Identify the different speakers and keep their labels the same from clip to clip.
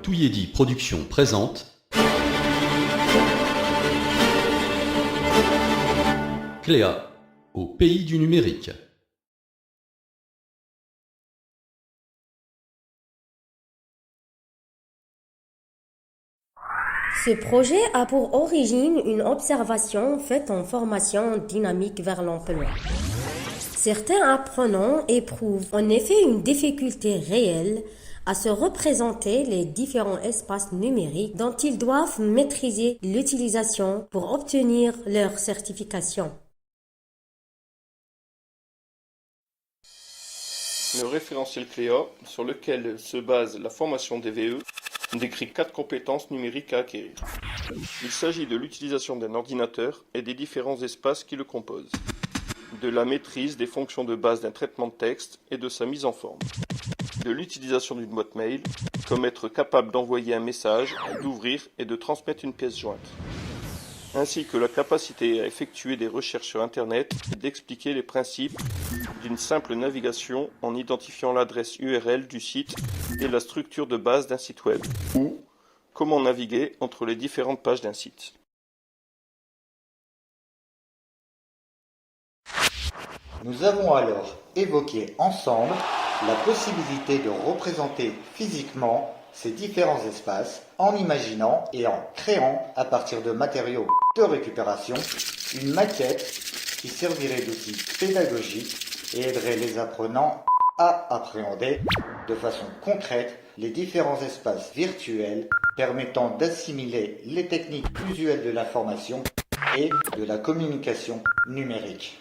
Speaker 1: Touyedi Productions présente Cléa, au pays du numérique.
Speaker 2: Ce projet a pour origine une observation faite en formation dynamique vers l'emploi. Certains apprenants éprouvent en effet une difficulté réelle à se représenter les différents espaces numériques dont ils doivent maîtriser l'utilisation pour obtenir leur certification.
Speaker 3: Le référentiel Cléa, sur lequel se base la formation DVE, décrit 4 compétences numériques à acquérir. Il s'agit de l'utilisation d'un ordinateur et des différents espaces qui le composent, de la maîtrise des fonctions de base d'un traitement de texte et de sa mise en forme, de l'utilisation d'une boîte mail, comme être capable d'envoyer un message, d'ouvrir et de transmettre une pièce jointe, ainsi que la capacité à effectuer des recherches sur Internet et d'expliquer les principes d'une simple navigation en identifiant l'adresse URL du site et la structure de base d'un site web, ou comment naviguer entre les différentes pages d'un site.
Speaker 4: Nous avons alors évoqué ensemble la possibilité de représenter physiquement ces différents espaces en imaginant et en créant à partir de matériaux de récupération une maquette qui servirait d'outil pédagogique et aiderait les apprenants à appréhender de façon concrète les différents espaces virtuels permettant d'assimiler les techniques usuelles de l'information et de la communication numérique.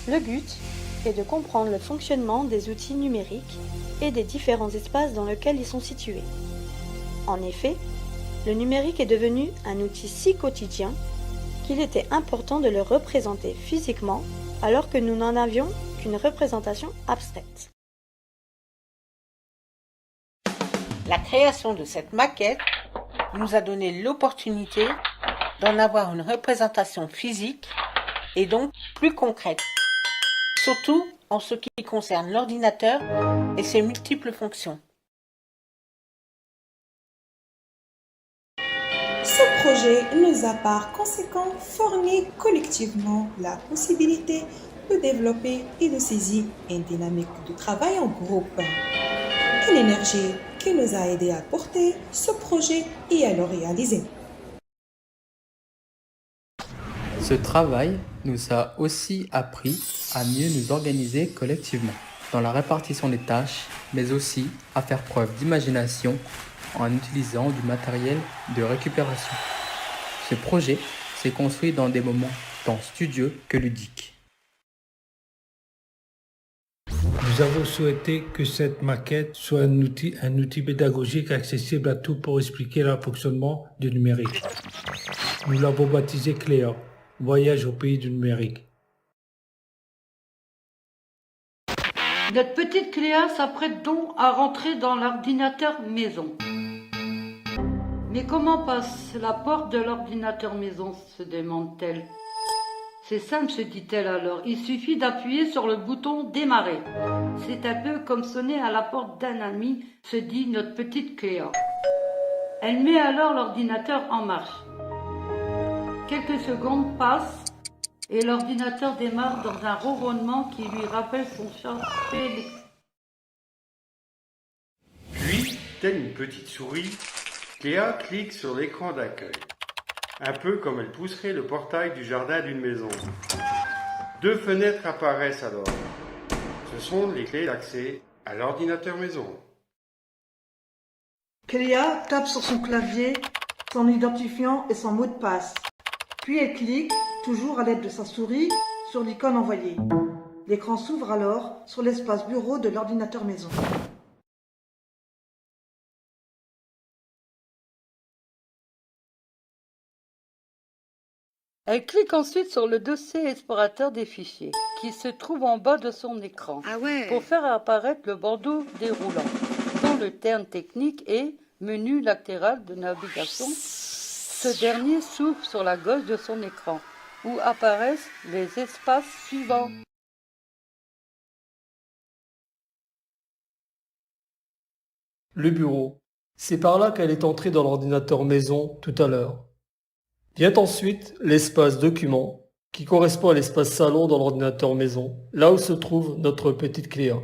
Speaker 5: Le but est de comprendre le fonctionnement des outils numériques et des différents espaces dans lesquels ils sont situés. En effet, le numérique est devenu un outil si quotidien qu'il était important de le représenter physiquement alors que nous n'en avions qu'une représentation abstraite.
Speaker 6: La création de cette maquette nous a donné l'opportunité d'en avoir une représentation physique et donc plus concrète, surtout en ce qui concerne l'ordinateur et ses multiples fonctions.
Speaker 7: Ce projet nous a par conséquent fourni collectivement la possibilité de développer et de saisir une dynamique de travail en groupe. Et l'énergie qui nous a aidé à porter ce projet et à le réaliser.
Speaker 8: Ce travail nous a aussi appris à mieux nous organiser collectivement dans la répartition des tâches, mais aussi à faire preuve d'imagination en utilisant du matériel de récupération. Ce projet s'est construit dans des moments tant studieux que ludiques.
Speaker 9: Nous avons souhaité que cette maquette soit un outil pédagogique accessible à tous pour expliquer le fonctionnement du numérique. Nous l'avons baptisé Cléa, Voyage au pays du numérique.
Speaker 10: Notre petite Cléa s'apprête donc à rentrer dans l'ordinateur maison. Mais comment passe la porte de l'ordinateur maison, se demande-t-elle. C'est simple, se dit-elle alors, il suffit d'appuyer sur le bouton démarrer. C'est un peu comme sonner à la porte d'un ami, se dit notre petite Cléa. Elle met alors l'ordinateur en marche. Quelques secondes passent et l'ordinateur démarre dans un ronronnement qui lui rappelle son chat Félix.
Speaker 11: Puis, telle une petite souris, Cléa clique sur l'écran d'accueil, un peu comme elle pousserait le portail du jardin d'une maison. 2 fenêtres apparaissent alors. Ce sont les clés d'accès à l'ordinateur maison.
Speaker 12: Cléa tape sur son clavier son identifiant et son mot de passe. Puis elle clique, toujours à l'aide de sa souris, sur l'icône envoyée. L'écran s'ouvre alors sur l'espace bureau de l'ordinateur maison.
Speaker 10: Elle clique ensuite sur le dossier explorateur des fichiers, qui se trouve en bas de son écran, pour faire apparaître le bandeau déroulant, dont le terme technique est menu latéral de navigation. Ce dernier s'ouvre sur la gauche de son écran, où apparaissent les espaces suivants.
Speaker 13: le bureau. C'est par là qu'elle est entrée dans l'ordinateur maison tout à l'heure. Vient ensuite l'espace document, qui correspond à l'espace salon dans l'ordinateur maison, là où se trouve notre petite Cléa.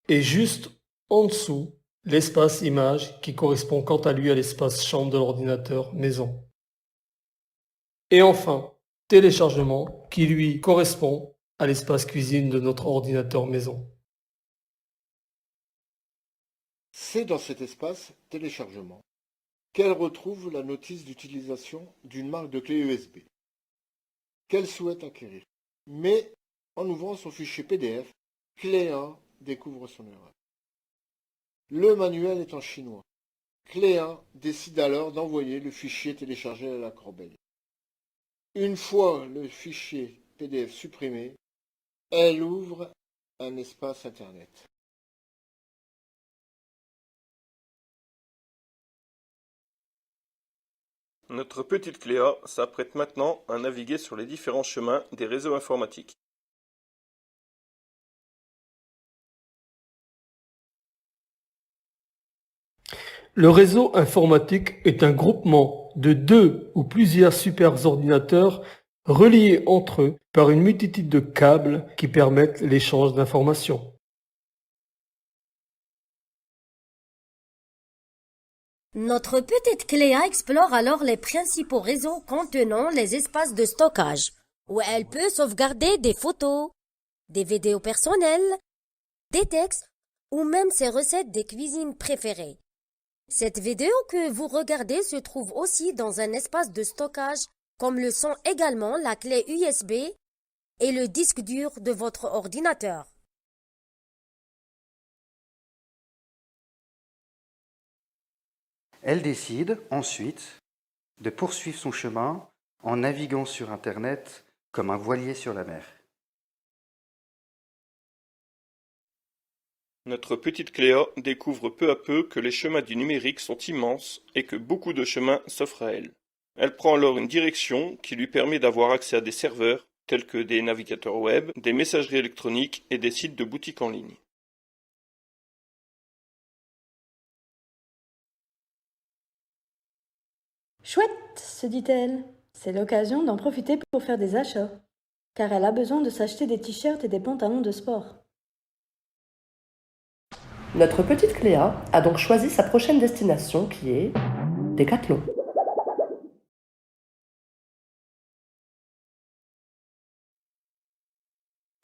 Speaker 13: Et juste en dessous, l'espace image, qui correspond quant à lui à l'espace chambre de l'ordinateur maison. Et enfin, téléchargement, qui lui correspond à l'espace cuisine de notre ordinateur maison.
Speaker 14: C'est dans cet espace téléchargement qu'elle retrouve la notice d'utilisation d'une marque de clé USB qu'elle souhaite acquérir. Mais en ouvrant son fichier PDF, Cléa découvre son erreur. Le manuel est en chinois. Cléa décide alors d'envoyer le fichier téléchargé à la corbeille. Une fois le fichier PDF supprimé, elle ouvre un espace Internet.
Speaker 3: Notre petite Cléa s'apprête maintenant à naviguer sur les différents chemins des réseaux informatiques.
Speaker 13: Le réseau informatique est un groupement de 2 ou plusieurs superordinateurs reliés entre eux par une multitude de câbles qui permettent l'échange d'informations.
Speaker 2: Notre petite Cléa explore alors les principaux réseaux contenant les espaces de stockage, où elle peut sauvegarder des photos, des vidéos personnelles, des textes ou même ses recettes des cuisines préférées. Cette vidéo que vous regardez se trouve aussi dans un espace de stockage, comme le sont également la clé USB et le disque dur de votre ordinateur.
Speaker 15: Elle décide ensuite de poursuivre son chemin en naviguant sur Internet comme un voilier sur la mer.
Speaker 3: Notre petite Cléa découvre peu à peu que les chemins du numérique sont immenses et que beaucoup de chemins s'offrent à elle. Elle prend alors une direction qui lui permet d'avoir accès à des serveurs tels que des navigateurs web, des messageries électroniques et des sites de boutiques en ligne.
Speaker 5: Chouette, se dit-elle, c'est l'occasion d'en profiter pour faire des achats, car elle a besoin de s'acheter des t-shirts et des pantalons de sport.
Speaker 16: Notre petite Cléa a donc choisi sa prochaine destination qui est Decathlon.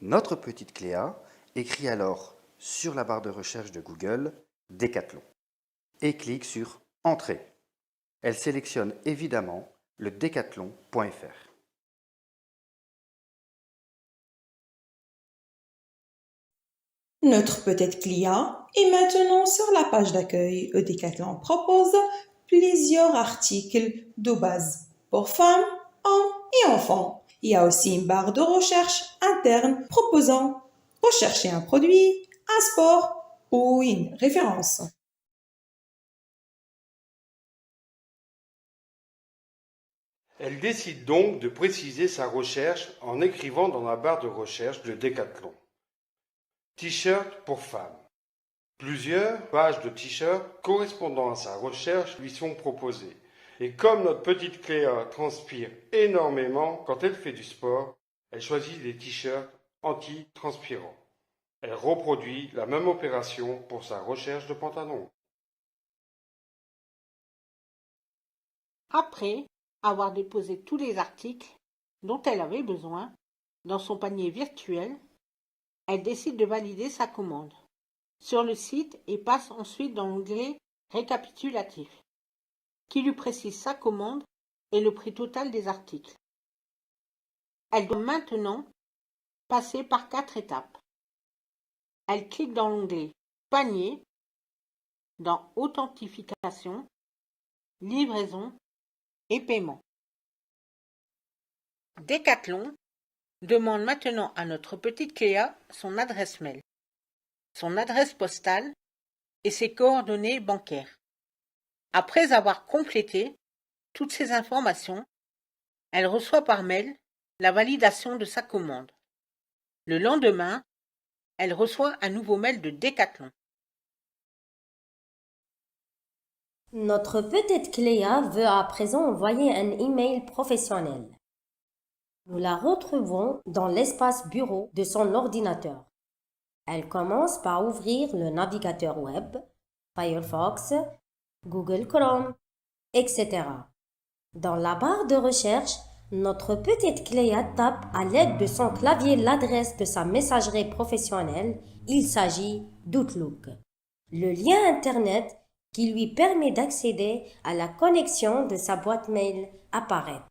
Speaker 15: Notre petite Cléa écrit alors sur la barre de recherche de Google Decathlon et clique sur Entrée. Elle sélectionne évidemment le decathlon.fr.
Speaker 7: Notre petite Cléa est maintenant sur la page d'accueil. Decathlon propose plusieurs articles de base pour femmes, hommes et enfants. Il y a aussi une barre de recherche interne proposant rechercher un produit, un sport ou une référence.
Speaker 11: Elle décide donc de préciser sa recherche en écrivant dans la barre de recherche de Decathlon. T-shirt pour femmes. Plusieurs pages de t-shirts correspondant à sa recherche lui sont proposées. Et comme notre petite Cléa transpire énormément quand elle fait du sport, elle choisit des t-shirts anti-transpirants. Elle reproduit la même opération pour sa recherche de pantalons.
Speaker 6: Après avoir déposé tous les articles dont elle avait besoin dans son panier virtuel, elle décide de valider sa commande sur le site et passe ensuite dans l'onglet récapitulatif, qui lui précise sa commande et le prix total des articles. Elle doit maintenant passer par 4 étapes. Elle clique dans l'onglet Panier, dans Authentification, Livraison et Paiement. Decathlon demande maintenant à notre petite Cléa son adresse mail, son adresse postale et ses coordonnées bancaires. Après avoir complété toutes ces informations, elle reçoit par mail la validation de sa commande. Le lendemain, elle reçoit un nouveau mail de Decathlon.
Speaker 2: Notre petite Cléa veut à présent envoyer un email professionnel. Nous la retrouvons dans l'espace bureau de son ordinateur. Elle commence par ouvrir le navigateur web, Firefox, Google Chrome, etc. Dans la barre de recherche, notre petite Cléa tape à l'aide de son clavier l'adresse de sa messagerie professionnelle. Il s'agit d'Outlook, le lien Internet qui lui permet d'accéder à la connexion de sa boîte mail apparaît.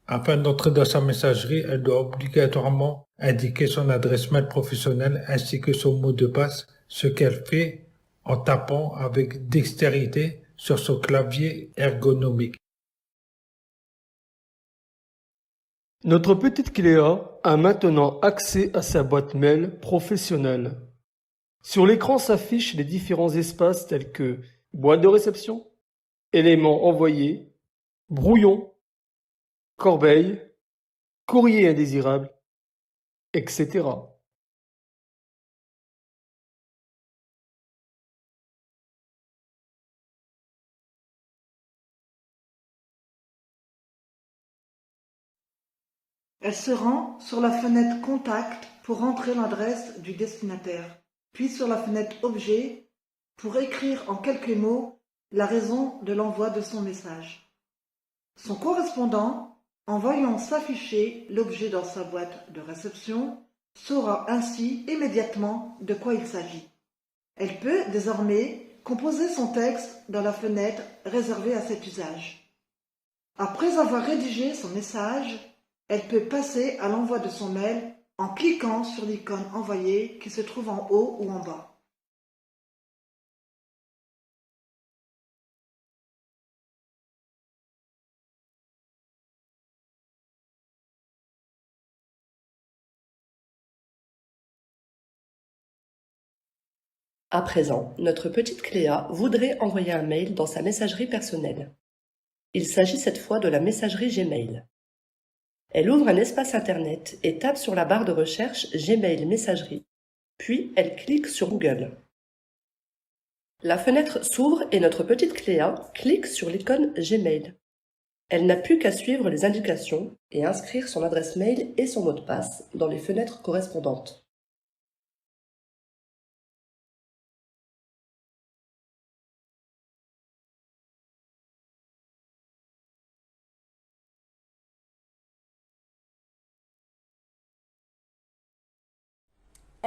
Speaker 9: Afin d'entrer dans sa messagerie, elle doit obligatoirement indiquer son adresse mail professionnelle ainsi que son mot de passe, ce qu'elle fait en tapant avec dextérité sur son clavier ergonomique.
Speaker 13: Notre petite Cléa a maintenant accès à sa boîte mail professionnelle. Sur l'écran s'affichent les différents espaces tels que boîte de réception, éléments envoyés, brouillon, corbeille, courrier indésirable, etc.
Speaker 12: Elle se rend sur la fenêtre Contact pour entrer l'adresse du destinataire, puis sur la fenêtre Objet pour écrire en quelques mots la raison de l'envoi de son message. Son correspondant, en voyant s'afficher l'objet dans sa boîte de réception, saura ainsi immédiatement de quoi il s'agit. Elle peut désormais composer son texte dans la fenêtre réservée à cet usage. Après avoir rédigé son message, elle peut passer à l'envoi de son mail en cliquant sur l'icône envoyée qui se trouve en haut ou en bas.
Speaker 16: À présent, notre petite Cléa voudrait envoyer un mail dans sa messagerie personnelle. Il s'agit cette fois de la messagerie Gmail. Elle ouvre un espace Internet et tape sur la barre de recherche Gmail Messagerie, puis elle clique sur Google. La fenêtre s'ouvre et notre petite Cléa clique sur l'icône Gmail. Elle n'a plus qu'à suivre les indications et inscrire son adresse mail et son mot de passe dans les fenêtres correspondantes.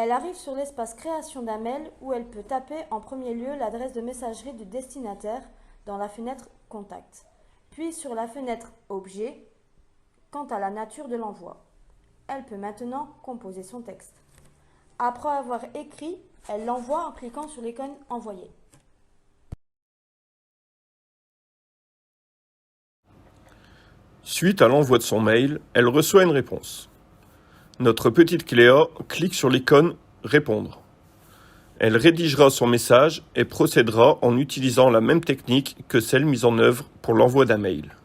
Speaker 5: Elle arrive sur l'espace création d'un mail où elle peut taper en premier lieu l'adresse de messagerie du destinataire dans la fenêtre Contact, puis sur la fenêtre Objet quant à la nature de l'envoi. Elle peut maintenant composer son texte. Après avoir écrit, elle l'envoie en cliquant sur l'icône Envoyer.
Speaker 3: Suite à l'envoi de son mail, elle reçoit une réponse. Notre petite Cléa clique sur l'icône « Répondre ». Elle rédigera son message et procédera en utilisant la même technique que celle mise en œuvre pour l'envoi d'un mail.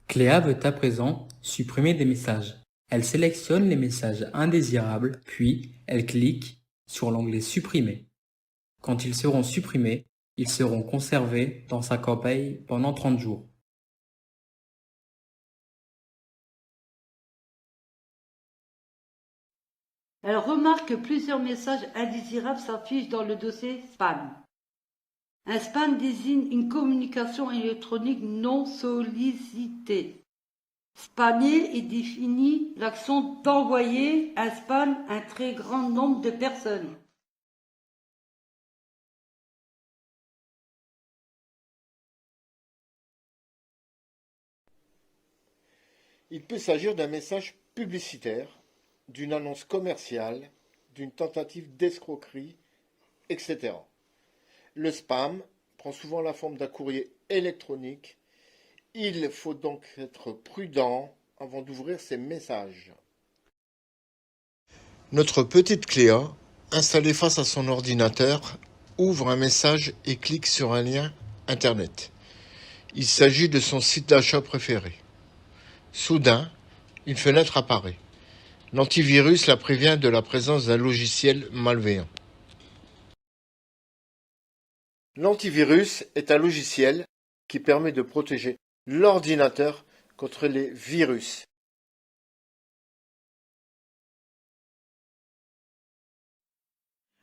Speaker 8: Cléa veut à présent supprimer des messages. Elle sélectionne les messages indésirables, puis elle clique sur l'onglet « Supprimer ». Quand ils seront supprimés, ils seront conservés dans sa corbeille pendant 30 jours.
Speaker 10: Elle remarque que plusieurs messages indésirables s'affichent dans le dossier spam. Un spam désigne une communication électronique non sollicitée. Spammer est défini l'action d'envoyer un spam à un très grand nombre de personnes.
Speaker 14: Il peut s'agir d'un message publicitaire, d'une annonce commerciale, d'une tentative d'escroquerie, etc. Le spam prend souvent la forme d'un courrier électronique. Il faut donc être prudent avant d'ouvrir ces messages. Notre petite Cléa, installée face à son ordinateur, ouvre un message et clique sur un lien Internet. Il s'agit de son site d'achat préféré. Soudain, une fenêtre apparaît. L'antivirus la prévient de la présence d'un logiciel malveillant. L'antivirus est un logiciel qui permet de protéger l'ordinateur contre les virus.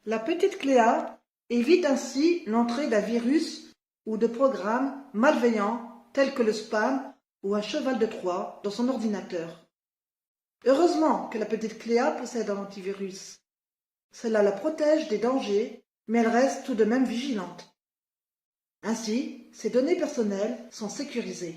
Speaker 12: La petite Cléa évite ainsi l'entrée d'un virus ou de programmes malveillants tels que le spam ou un cheval de Troie dans son ordinateur. Heureusement que la petite Cléa possède un antivirus. Cela la protège des dangers, mais elle reste tout de même vigilante. Ainsi, ses données personnelles sont sécurisées.